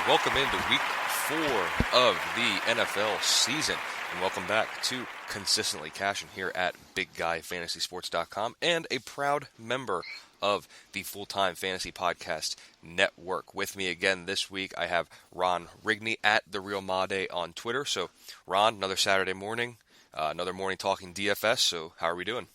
welcome into week 4 of the NFL season, and welcome back to Consistently Cashin here at BigGuyFantasySports.com, and a proud member of the Full-Time Fantasy Podcast Network. With me again this week, I have Ron Rigney at The Real Made on Twitter. So, Ron, another Saturday morning, another morning talking DFS. So, how are we doing?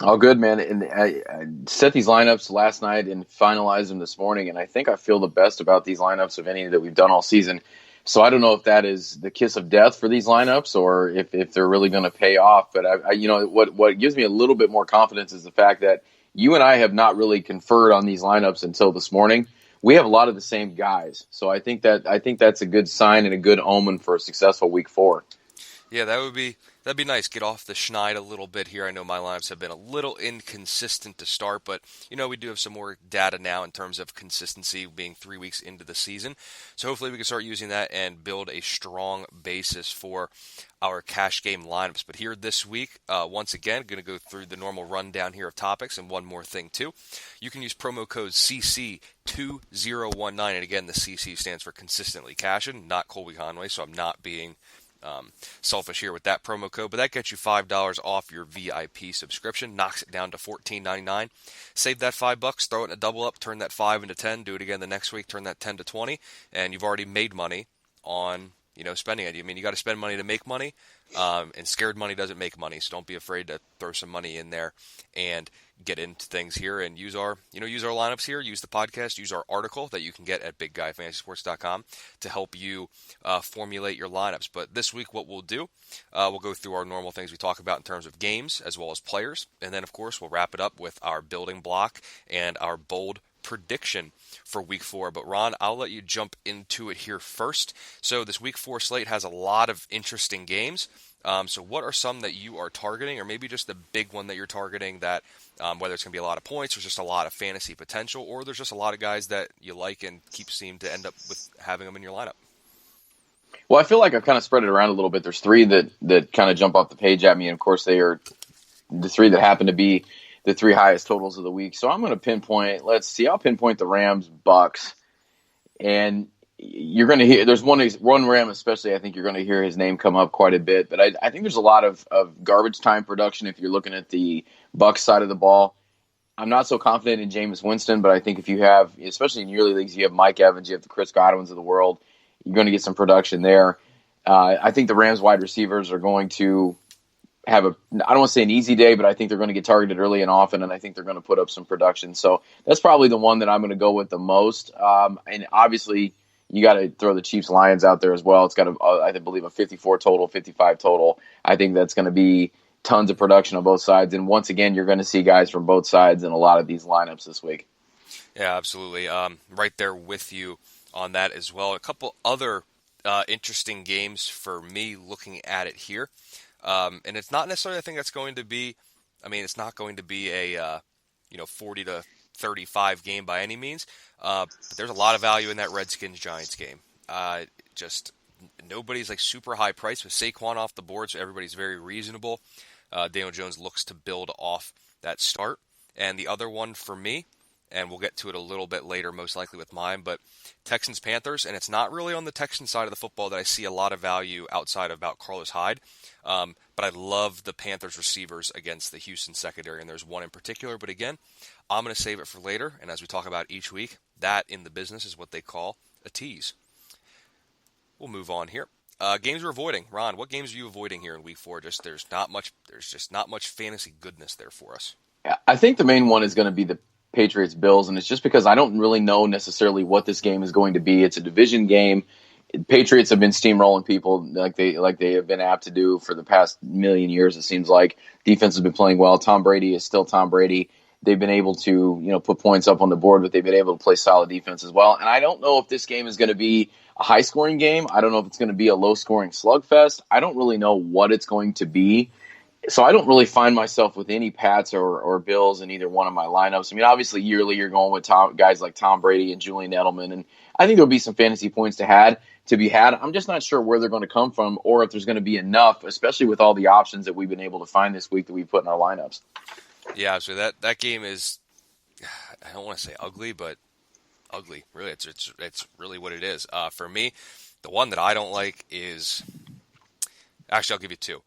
All good, man. And I set these lineups last night and finalized them this morning, and I think I feel the best about these lineups of any that we've done all season. So I don't know if that is the kiss of death for these lineups or if they're really going to pay off. But what gives me a little bit more confidence is the fact that you and I have not really conferred on these lineups until this morning. We have a lot of the same guys, so I think that's a good sign and a good omen for a successful week 4. Yeah, that'd be nice. Get off the schneid a little bit here. I know my lineups have been a little inconsistent to start, but we do have some more data now in terms of consistency being 3 weeks into the season. So hopefully we can start using that and build a strong basis for our cash game lineups. But here this week, once again, going to go through the normal rundown here of topics, and one more thing too. You can use promo code CC2019, and again, the CC stands for Consistently Cashin, not Colby Conway, so I'm not being selfish here with that promo code, but that gets you $5 off your VIP subscription, knocks it down to $14.99. Save that $5, throw it in a double up, turn that 5 into 10, do it again the next week, turn that 10 to 20, and you've already made money on spending it. I mean, you got to spend money to make money, and scared money doesn't make money. So don't be afraid to throw some money in there and get into things here and use our lineups here, use the podcast, use our article that you can get at BigGuyFantasySports.com to help you formulate your lineups. But this week, what we'll do, we'll go through our normal things we talk about in terms of games as well as players, and then of course we'll wrap it up with our building block and our bold prediction for week 4. But Ron, I'll let you jump into it here first. So this week 4 slate has a lot of interesting games. So what are some that you are targeting, or maybe just the big one that you're targeting that whether it's going to be a lot of points or just a lot of fantasy potential, or there's just a lot of guys that you like and seem to end up with having them in your lineup? Well, I feel like I've kind of spread it around a little bit. There's 3 that kind of jump off the page at me, and of course they are the 3 that happen to be the 3 highest totals of the week. So I'm going to pinpoint, I'll pinpoint the Rams, Bucks, and you're going to hear, there's one Ram especially, I think you're going to hear his name come up quite a bit, but I think there's a lot of garbage time production if you're looking at the Bucks side of the ball. I'm not so confident in Jameis Winston, but I think if you have, especially in yearly leagues, you have Mike Evans, you have the Chris Godwins of the world, you're going to get some production there. I think the Rams wide receivers are going to have I don't want to say an easy day, but I think they're going to get targeted early and often, and I think they're going to put up some production. So that's probably the one that I'm going to go with the most. And obviously, you got to throw the Chiefs Lions out there as well. It's got I believe a 54 total, 55 total. I think that's going to be tons of production on both sides. And once again, you're going to see guys from both sides in a lot of these lineups this week. Yeah, absolutely. Right there with you on that as well. A couple other interesting games for me looking at it here. And it's not necessarily a thing that's going to be, it's not going to be a 40 to 35 game by any means. But there's a lot of value in that Redskins-Giants game. Just nobody's like super high price with Saquon off the board, so everybody's very reasonable. Daniel Jones looks to build off that start. And the other one for me, and we'll get to it a little bit later, most likely with mine, but Texans-Panthers, and it's not really on the Texans side of the football that I see a lot of value outside of about Carlos Hyde, but I love the Panthers receivers against the Houston secondary, and there's one in particular, but again, I'm going to save it for later, and as we talk about each week, that in the business is what they call a tease. We'll move on here. Games we're avoiding. Ron, what games are you avoiding here in week 4? There's just not much fantasy goodness there for us. I think the main one is going to be the Patriots Bills, and it's just because I don't really know necessarily what this game is going to be. It's a division game. Patriots have been steamrolling people like they have been apt to do for the past million years. It seems like defense has been playing well. Tom Brady is still Tom Brady. They've been able to put points up on the board, but they've been able to play solid defense as well. And I don't know if this game is going to be a high scoring game. I don't know if it's going to be a low scoring slugfest. I don't really know what it's going to be. So I don't really find myself with any Pats or Bills in either one of my lineups. Obviously yearly you're going with guys like Tom Brady and Julian Edelman, and I think there'll be some fantasy points to be had. I'm just not sure where they're going to come from or if there's going to be enough, especially with all the options that we've been able to find this week that we put in our lineups. Yeah, so that game is, I don't want to say ugly, but ugly. Really, it's really what it is. For me, the one that I don't like is actually I'll give you two.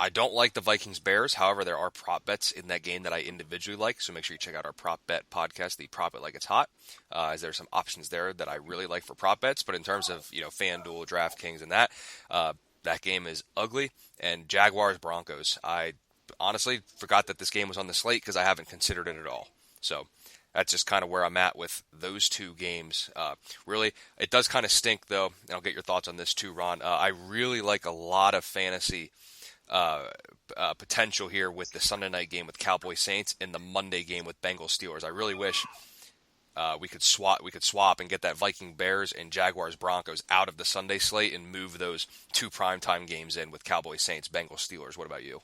I don't like the Vikings Bears. However, there are prop bets in that game that I individually like. So make sure you check out our prop bet podcast, the Prop It Like It's Hot, as there are some options there that I really like for prop bets. But in terms of FanDuel, DraftKings, and that game is ugly. And Jaguars Broncos, I honestly forgot that this game was on the slate because I haven't considered it at all. So that's just kind of where I'm at with those two games. Really, it does kind of stink though. And I'll get your thoughts on this too, Ron. I really like a lot of fantasy potential here with the Sunday night game with Cowboys Saints and the Monday game with Bengals Steelers. I really wish we could swap and get that Viking Bears and Jaguars Broncos out of the Sunday slate and move those two primetime games in with Cowboys Saints, Bengals Steelers. What about you?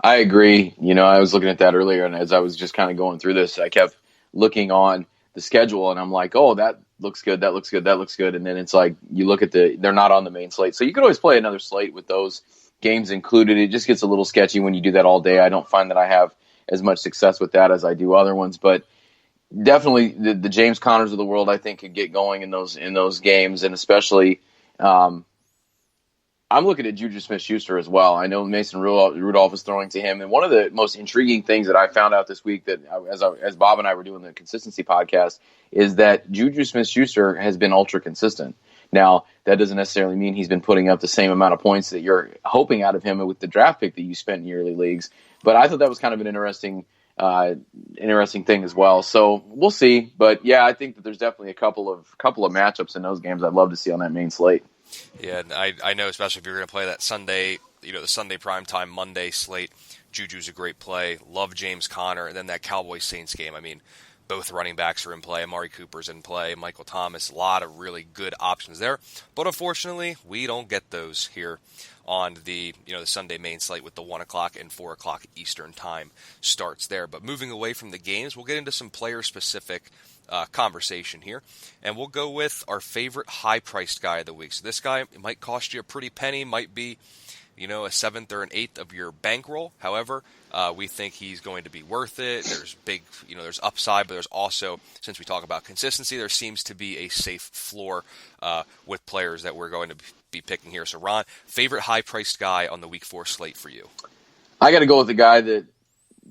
I agree. I was looking at that earlier, and as I was just kind of going through this, I kept looking on the schedule, and I'm like, oh, that looks good, that looks good, that looks good. And then it's like you look at they're not on the main slate. So you could always play another slate with those games included. It just gets a little sketchy when you do that all day. I don't find that I have as much success with that as I do other ones, but definitely the James Connors of the world, I think, could get going in those games, and especially I'm looking at Juju Smith-Schuster as well. I know Mason Rudolph is throwing to him, and one of the most intriguing things that I found out this week that as Bob and I were doing the consistency podcast is that Juju Smith-Schuster has been ultra consistent. Now, that doesn't necessarily mean he's been putting up the same amount of points that you're hoping out of him with the draft pick that you spent in yearly leagues, but I thought that was kind of an interesting thing as well. So we'll see, but yeah, I think that there's definitely a couple of matchups in those games I'd love to see on that main slate. Yeah, and I know, especially if you're going to play that Sunday, the Sunday primetime Monday slate, Juju's a great play. Love James Conner, and then that Cowboys Saints game. I mean, both running backs are in play. Amari Cooper's in play. Michael Thomas, a lot of really good options there. But unfortunately, we don't get those here on the the Sunday main slate with the 1 o'clock and 4 o'clock Eastern time starts there. But moving away from the games, we'll get into some player-specific conversation here, and we'll go with our favorite high-priced guy of the week. So this guy might cost you a pretty penny, might be a seventh or an eighth of your bankroll. However, we think he's going to be worth it. There's there's upside, but there's also, since we talk about consistency, there seems to be a safe floor with players that we're going to be picking here. So Ron, favorite high-priced guy on the Week 4 slate for you? I got to go with the guy that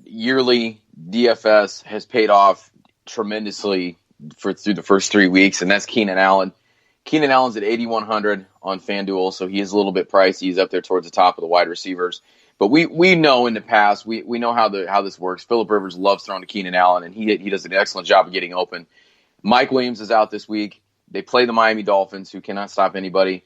yearly DFS has paid off tremendously through the first 3 weeks, and that's Keenan Allen. Keenan Allen's at 8,100 on FanDuel, so he is a little bit pricey. He's up there towards the top of the wide receivers. But we know in the past, we know how this works. Phillip Rivers loves throwing to Keenan Allen, and he does an excellent job of getting open. Mike Williams is out this week. They play the Miami Dolphins, who cannot stop anybody.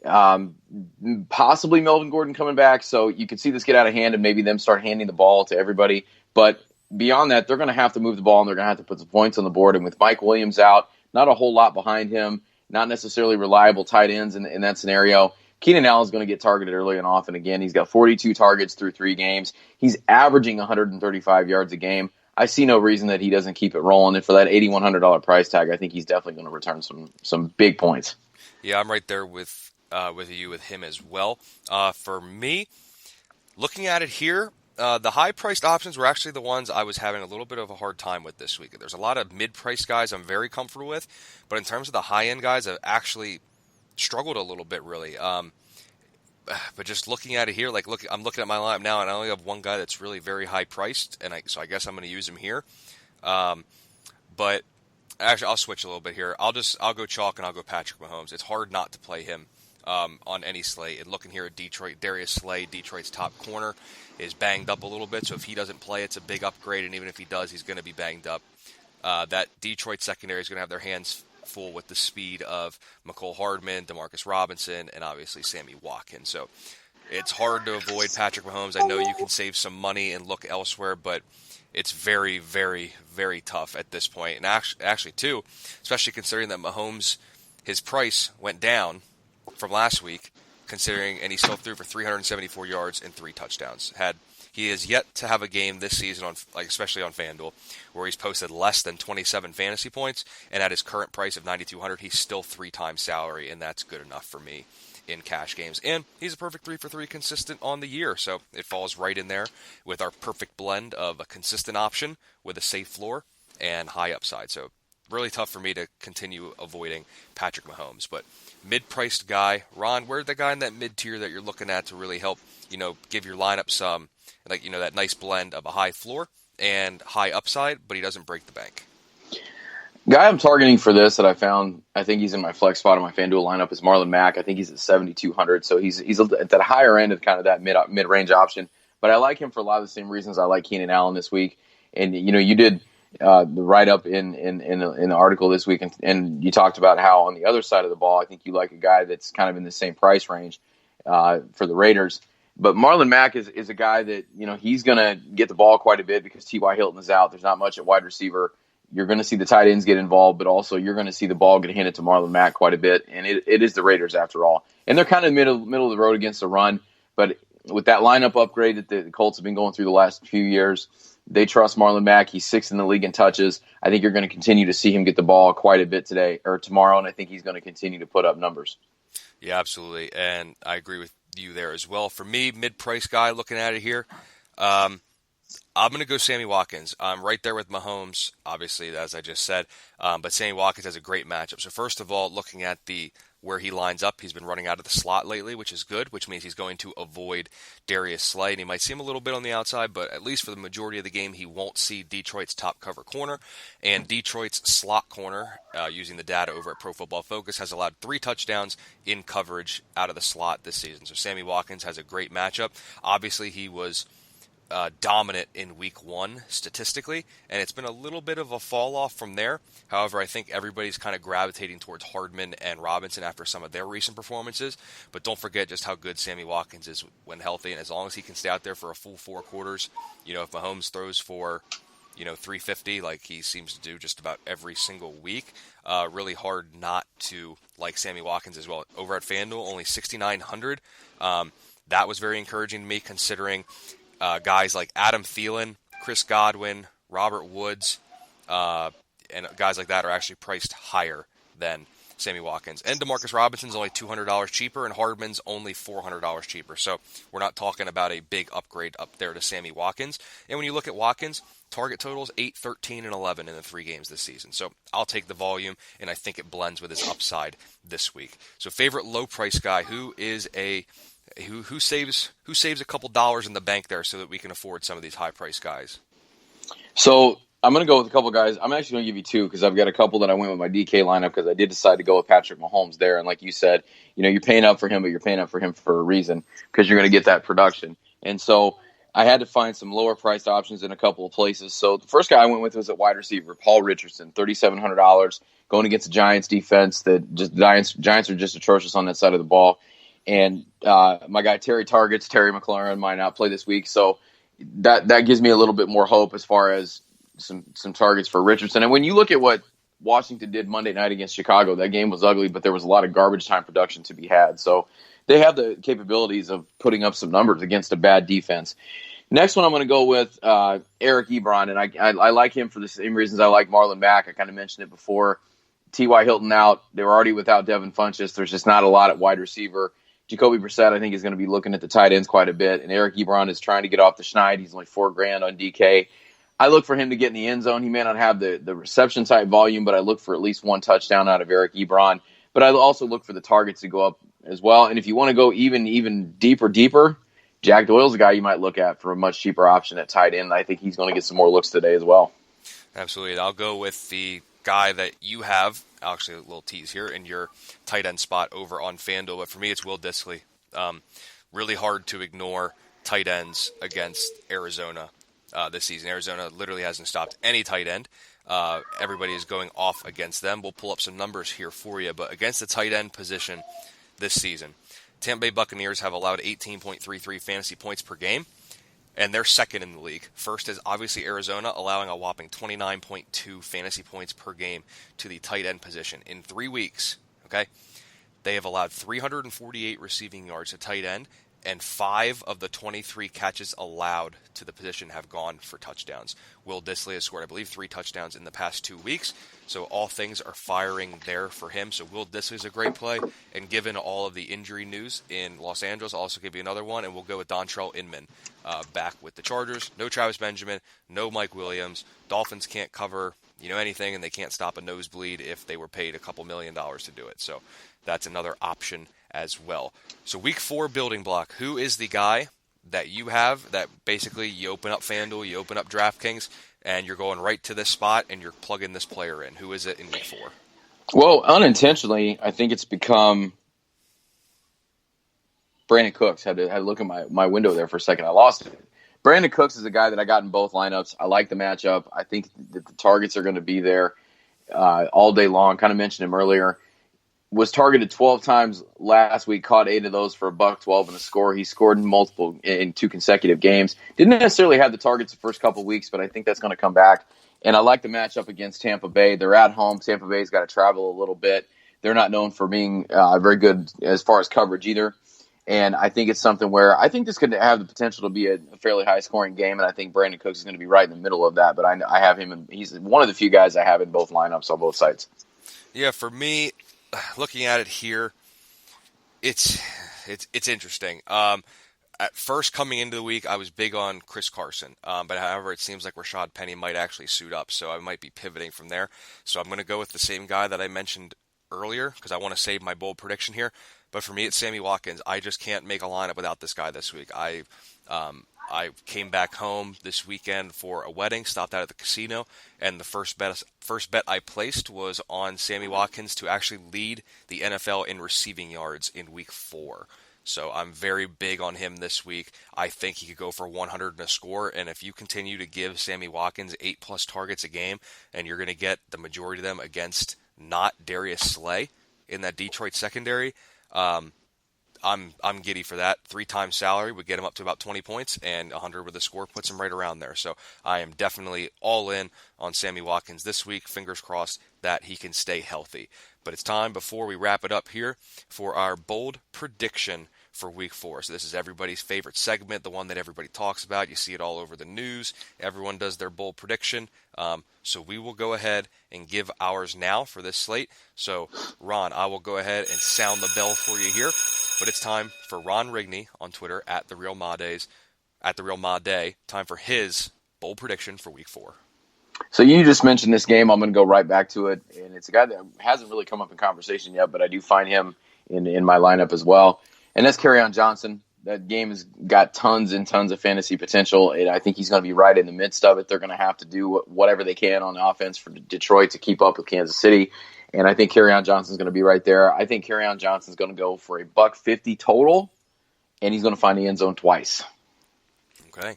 Possibly Melvin Gordon coming back, so you could see this get out of hand and maybe them start handing the ball to everybody. But beyond that, they're going to have to move the ball, and they're going to have to put some points on the board. And with Mike Williams out, not a whole lot behind him, not necessarily reliable tight ends in that scenario, Keenan Allen is going to get targeted early and often again. He's got 42 targets through 3 games. He's averaging 135 yards a game. I see no reason that he doesn't keep it rolling. And for that $8,100 price tag, I think he's definitely going to return some big points. Yeah, I'm right there with him as well. For me, looking at it here, the high-priced options were actually the ones I was having a little bit of a hard time with this week. There's a lot of mid-priced guys I'm very comfortable with, but in terms of the high-end guys, I've actually struggled a little bit, really. But just looking at it here, I'm looking at my lineup now, and I only have one guy that's really very high-priced, so I guess I'm going to use him here. But actually, I'll switch a little bit here. I'll go chalk, and I'll go Patrick Mahomes. It's hard not to play him on any slate. And looking here at Detroit, Darius Slay, Detroit's top corner, is banged up a little bit. So if he doesn't play, it's a big upgrade. And even if he does, he's going to be banged up. That Detroit secondary is going to have their hands full with the speed of McCole Hardman, Demarcus Robinson, and obviously Sammy Watkins. So it's hard to avoid Patrick Mahomes. I know you can save some money and look elsewhere, but it's very, very, very tough at this point. And actually, too, especially considering that Mahomes, his price went down from last week, and he still threw for 374 yards and 3 touchdowns. He has yet to have a game this season, especially on FanDuel, where he's posted less than 27 fantasy points, and at his current price of $9,200, he's still 3 times salary, and that's good enough for me in cash games. And he's a perfect 3-for-3 consistent on the year, so it falls right in there with our perfect blend of a consistent option with a safe floor and high upside. So really tough for me to continue avoiding Patrick Mahomes. But mid-priced guy, Ron, where's the guy in that mid-tier that you're looking at to really help, give your lineup some, that nice blend of a high floor and high upside, but he doesn't break the bank? Guy I'm targeting for this that I think he's in my flex spot on my FanDuel lineup is Marlon Mack. I think he's at 7,200, so he's at that higher end of kind of that mid-range option. But I like him for a lot of the same reasons I like Keenan Allen this week. And you did the write-up in the article this week, and you talked about how on the other side of the ball, I think you like a guy that's kind of in the same price range for the Raiders. But Marlon Mack is a guy that he's going to get the ball quite a bit because T.Y. Hilton is out. There's not much at wide receiver. You're going to see the tight ends get involved, but also you're going to see the ball get handed to Marlon Mack quite a bit. And it is the Raiders after all. And they're kind of middle of the road against the run. But with that lineup upgrade that the Colts have been going through the last few years, they trust Marlon Mack. He's 6th in the league in touches. I think you're going to continue to see him get the ball quite a bit today or tomorrow, and I think he's going to continue to put up numbers. Yeah, absolutely. And I agree with you there as well. For me, mid-price guy looking at it here, I'm going to go Sammy Watkins. I'm right there with Mahomes, obviously, as I just said. But Sammy Watkins has a great matchup. So first of all, looking at where he lines up, he's been running out of the slot lately, which is good, which means he's going to avoid Darius Slay. And he might see him a little bit on the outside, but at least for the majority of the game, he won't see Detroit's top cover corner. And Detroit's slot corner, using the data over at Pro Football Focus, has allowed 3 touchdowns in coverage out of the slot this season. So Sammy Watkins has a great matchup. Obviously, he was dominant in week 1 statistically, and it's been a little bit of a fall off from there. However, I think everybody's kind of gravitating towards Hardman and Robinson after some of their recent performances. But don't forget just how good Sammy Watkins is when healthy, and as long as he can stay out there for a full 4 quarters, if Mahomes throws for 350 like he seems to do just about every single week, really hard not to like Sammy Watkins as well. Over at FanDuel, only 6,900. That was very encouraging to me, considering guys like Adam Thielen, Chris Godwin, Robert Woods, and guys like that are actually priced higher than Sammy Watkins. And DeMarcus Robinson's only $200 cheaper, and Hardman's only $400 cheaper. So we're not talking about a big upgrade up there to Sammy Watkins. And when you look at Watkins, target totals 8, 13, and 11 in the 3 games this season. So I'll take the volume, and I think it blends with his upside this week. So favorite low price guy who saves a couple dollars in the bank there so that we can afford some of these high price guys? So I'm going to go with a couple guys. I'm actually going to give you 2 because I've got a couple that I went with my DK lineup because I did decide to go with Patrick Mahomes there. And like you said, you're paying up for him, but you're paying up for him for a reason because you're going to get that production. And so I had to find some lower priced options in a couple of places. So the first guy I went with was at wide receiver, Paul Richardson, $3,700, going against the Giants defense. Giants are just atrocious on that side of the ball. And my guy Terry McLaurin might not play this week, so that gives me a little bit more hope as far as some targets for Richardson. And when you look at what Washington did Monday night against Chicago, that game was ugly, but there was a lot of garbage time production to be had. So they have the capabilities of putting up some numbers against a bad defense. Next one I'm going to go with Eric Ebron, and I like him for the same reasons I like Marlon Mack. I kind of mentioned it before. T.Y. Hilton out. They were already without Devin Funchess. There's just not a lot at wide receiver. Jacoby Brissett, I think, is going to be looking at the tight ends quite a bit, and Eric Ebron is trying to get off the schneid. He's only $4,000 on DK. I look for him to get in the end zone. He may not have the reception type volume, but I look for at least 1 touchdown out of Eric Ebron. But I also look for the targets to go up as well. And if you want to go even deeper, Jack Doyle's a guy you might look at for a much cheaper option at tight end. I think he's going to get some more looks today as well. Absolutely. I'll go with the guy that you have, actually a little tease here, in your tight end spot over on FanDuel. But for me, it's Will Dissly. Really hard to ignore tight ends against Arizona this season. Arizona literally hasn't stopped any tight end. Everybody is going off against them. We'll pull up some numbers here for you. But against the tight end position this season, Tampa Bay Buccaneers have allowed 18.33 fantasy points per game, and they're second in the league. First is obviously Arizona, allowing a whopping 29.2 fantasy points per game to the tight end position. In 3 weeks, okay, they have allowed 348 receiving yards to tight end, and 5 of the 23 catches allowed to the position have gone for touchdowns. Will Dissly has scored, I believe, 3 touchdowns in the past 2 weeks, so all things are firing there for him. So Will Dissly is a great play, and given all of the injury news in Los Angeles, I'll also give you another one, and we'll go with Dontrell Inman back with the Chargers. No Travis Benjamin, no Mike Williams. Dolphins can't cover anything, and they can't stop a nosebleed if they were paid a couple $1,000,000 to do it. So that's another option as well. So week 4 building block. Who is the guy that you have that basically you open up FanDuel, you open up DraftKings, and you're going right to this spot and you're plugging this player in? Who is it in week 4? Well, unintentionally, I think it's become Brandon Cooks. Had to look at my window there for a second. I lost it. Brandon Cooks is a guy that I got in both lineups. I like the matchup. I think that the targets are going to be there all day long. Kind of mentioned him earlier. Was targeted 12 times last week, caught 8 of those for $112 and a score. He scored in 2 consecutive games. Didn't necessarily have the targets the first couple of weeks, but I think that's going to come back. And I like the matchup against Tampa Bay. They're at home. Tampa Bay's got to travel a little bit. They're not known for being very good as far as coverage either. And I think it's something where I think this could have the potential to be a fairly high-scoring game, and I think Brandon Cooks is going to be right in the middle of that. But I have him, and he's one of the few guys I have in both lineups on both sides. Yeah, for me, looking at it here, it's interesting. At first, coming into the week, I was big on Chris Carson, but however, it seems like Rashad Penny might actually suit up, so I might be pivoting from there. So I'm going to go with the same guy that I mentioned earlier because I want to save my bold prediction here. But for me, it's Sammy Watkins. I just can't make a lineup without this guy this week. I came back home this weekend for a wedding, stopped out at the casino, and the first bet I placed was on Sammy Watkins to actually lead the NFL in receiving yards in week 4. So I'm very big on him this week. I think he could go for 100 and a score, and if you continue to give Sammy Watkins 8+ targets a game, and you're going to get the majority of them against not Darius Slay in that Detroit secondary, I'm giddy for that. 3 times salary would get him up to about 20 points, and 100 with a score puts him right around there. So I am definitely all in on Sammy Watkins this week. Fingers crossed that he can stay healthy. But it's time, before we wrap it up here, for our bold prediction for week 4. So this is everybody's favorite segment, the one that everybody talks about. You see it all over the news. Everyone does their bold prediction. So we will go ahead and give ours now for this slate. So, Ron, I will go ahead and sound the bell for you here. But it's time for Ron Rigney on Twitter at The Real Ma Day. Time for his bold prediction for week 4. So you just mentioned this game. I'm going to go right back to it. And it's a guy that hasn't really come up in conversation yet, but I do find him in my lineup as well. And that's Kerryon Johnson. That game has got tons and tons of fantasy potential, and I think he's going to be right in the midst of it. They're going to have to do whatever they can on offense for Detroit to keep up with Kansas City, and I think Kerryon Johnson's going to be right there. I think Kerryon Johnson's going to go for $150 total, and he's going to find the end zone twice. Okay,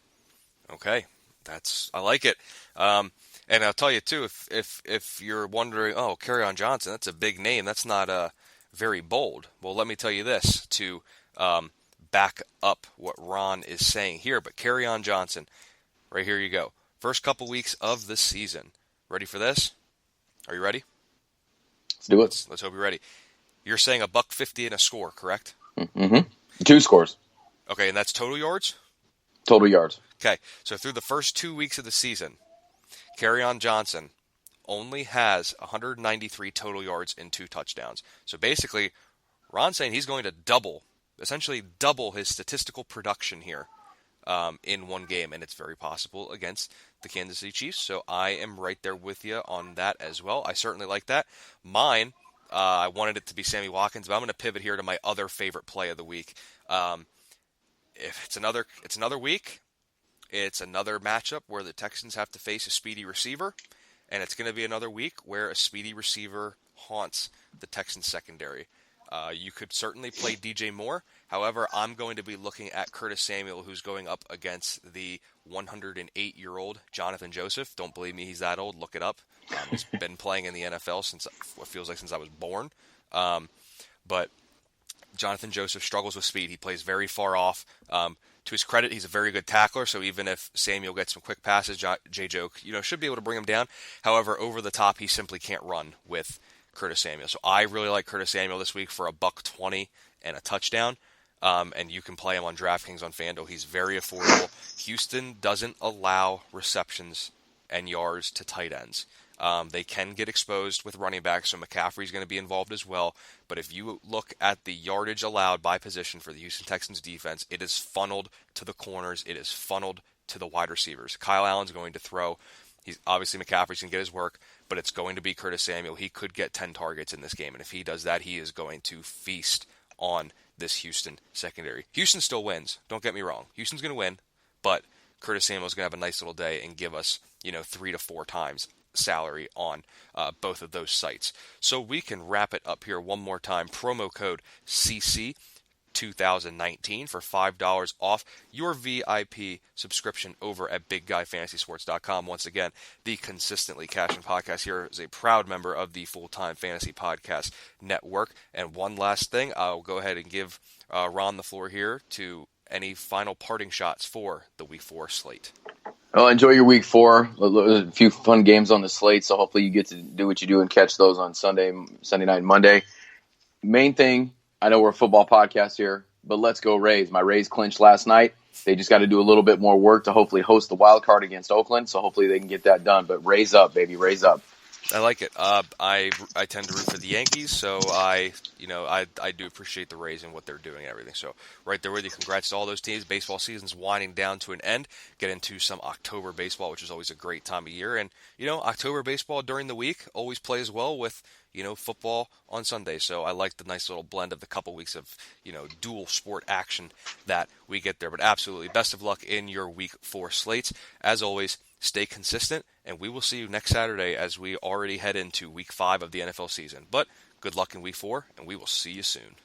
I like it. And I'll tell you too, if you're wondering, Kerryon Johnson, that's a big name. That's not very bold. Well, let me tell you this to back up what Ron is saying here. But Kerryon Johnson, right here you go. First couple weeks of the season. Ready for this? Are you ready? Let's do it. Let's hope you're ready. You're saying $150 and a score, correct? Mm-hmm. 2 scores. Okay, and that's total yards? Total yards. Okay, so through the first 2 weeks of the season, Kerryon Johnson only has 193 total yards and 2 touchdowns. So basically, Ron's saying he's going to essentially double his statistical production here in one game, and it's very possible against the Kansas City Chiefs. So I am right there with you on that as well. I certainly like that. Mine, I wanted it to be Sammy Watkins, but I'm going to pivot here to my other favorite play of the week. If it's another week, it's another matchup where the Texans have to face a speedy receiver, and it's going to be another week where a speedy receiver haunts the Texans secondary. You could certainly play DJ Moore. However, I'm going to be looking at Curtis Samuel, who's going up against the 108-year-old Jonathan Joseph. Don't believe me, he's that old. Look it up. He's been playing in the NFL since what feels like since I was born. But Jonathan Joseph struggles with speed. He plays very far off. To his credit, he's a very good tackler, so even if Samuel gets some quick passes, J-Joke, should be able to bring him down. However, over the top, he simply can't run with Curtis Samuel. So I really like Curtis Samuel this week for $120 and a touchdown. And you can play him on DraftKings on FanDuel. He's very affordable. Houston doesn't allow receptions and yards to tight ends. They can get exposed with running backs, so McCaffrey's going to be involved as well. But if you look at the yardage allowed by position for the Houston Texans defense, it is funneled to the corners. It is funneled to the wide receivers. Kyle Allen's going to throw. He's obviously McCaffrey's going to get his work, but it's going to be Curtis Samuel. He could get 10 targets in this game, and if he does that, he is going to feast on this Houston secondary. Houston still wins. Don't get me wrong. Houston's going to win, but Curtis Samuel's going to have a nice little day and give us, 3 to 4 times salary on both of those sites. So we can wrap it up here one more time. Promo code CC 2019 for $5 off your VIP subscription over at BigGuyFantasySports.com. Once again, the Consistently Cashin podcast here is a proud member of the Full-Time Fantasy Podcast Network. And one last thing, I'll go ahead and give Ron the floor here to any final parting shots for the Week 4 slate. Well, enjoy your Week 4. A few fun games on the slate, so hopefully you get to do what you do and catch those on Sunday night, and Monday. Main thing, I know we're a football podcast here, but let's go Rays. My Rays clinched last night. They just got to do a little bit more work to hopefully host the wild card against Oakland, so hopefully they can get that done. But Rays up, baby, Rays up. I like it. I tend to root for the Yankees, so I do appreciate the Rays and what they're doing and everything. So right there with you. Congrats to all those teams. Baseball season's winding down to an end. Get into some October baseball, which is always a great time of year. And October baseball during the week always plays well with football on Sunday. So I like the nice little blend of the couple weeks of dual sport action that we get there. But absolutely, best of luck in your Week 4 slates. As always, stay consistent, and we will see you next Saturday as we already head into Week 5 of the NFL season. But good luck in Week 4, and we will see you soon.